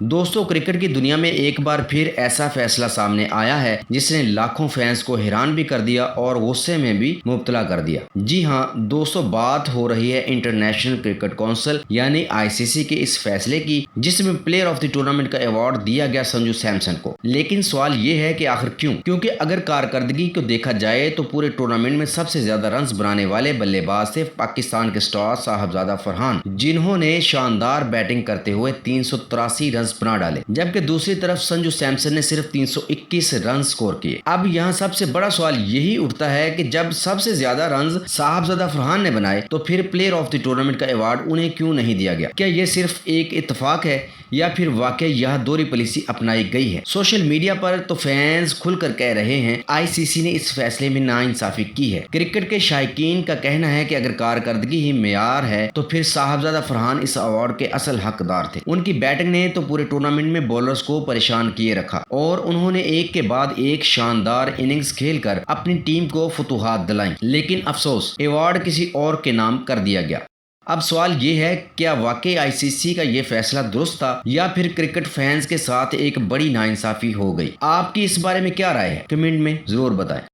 دوستوں، کرکٹ کی دنیا میں ایک بار پھر ایسا فیصلہ سامنے آیا ہے جس نے لاکھوں فینس کو حیران بھی کر دیا اور غصے میں بھی مبتلا کر دیا۔ جی ہاں دوستوں، بات ہو رہی ہے انٹرنیشنل کرکٹ کونسل یعنی ICC کے اس فیصلے کی جس میں پلیئر آف دی ٹورنامنٹ کا ایوارڈ دیا گیا سنجو سیمسن کو۔ لیکن سوال یہ ہے کہ آخر کیوں؟ کیونکہ اگر کارکردگی کو دیکھا جائے تو پورے ٹورنامنٹ میں سب سے زیادہ رنز بنانے والے بلے باز تھے پاکستان کے سٹار صاحبزادہ فرحان، جنہوں نے شاندار بیٹنگ کرتے ہوئے 383 رنز بنا ڈالے، جبکہ دوسری طرف سنجو سیمسن نے صرف 321 رنز سکور کیے۔ اب یہاں سب سے بڑا سوال یہی اٹھتا ہے کہ جب سب سے زیادہ رنز صاحبزادہ فرحان نے بنائے تو پھر پلیئر آف دی ٹورنامنٹ کا ایوارڈ انہیں کیوں نہیں دیا گیا؟ کیا یہ صرف ایک اتفاق ہے یا پھر واقعی یہ دوہری پالیسی اپنائی گئی ہے؟ سوشل میڈیا پر تو فینس کھل کر کہہ رہے ہیں ICC نے اس فیصلے میں ناانصافی کی ہے۔ کرکٹ کے شائقین کا کہنا ہے کہ اگر کارکردگی ہی معیار ہے تو پھر صاحبزادہ فرحان اس ایوارڈ کے اصل حقدار تھے۔ ان کی بیٹنگ نے تو پورے ٹورنامنٹ میں بولرز کو پریشان کیے رکھا اور انہوں نے ایک کے بعد ایک شاندار اننگز کھیل کر اپنی ٹیم کو فتوحات دلائیں، لیکن افسوس ایوارڈ کسی اور کے نام کر دیا گیا۔ اب سوال یہ ہے، کیا واقعی ICC کا یہ فیصلہ درست تھا یا پھر کرکٹ فینس کے ساتھ ایک بڑی ناانصافی ہو گئی؟ آپ کی اس بارے میں کیا رائے ہے؟ کمنٹ میں ضرور بتائیں۔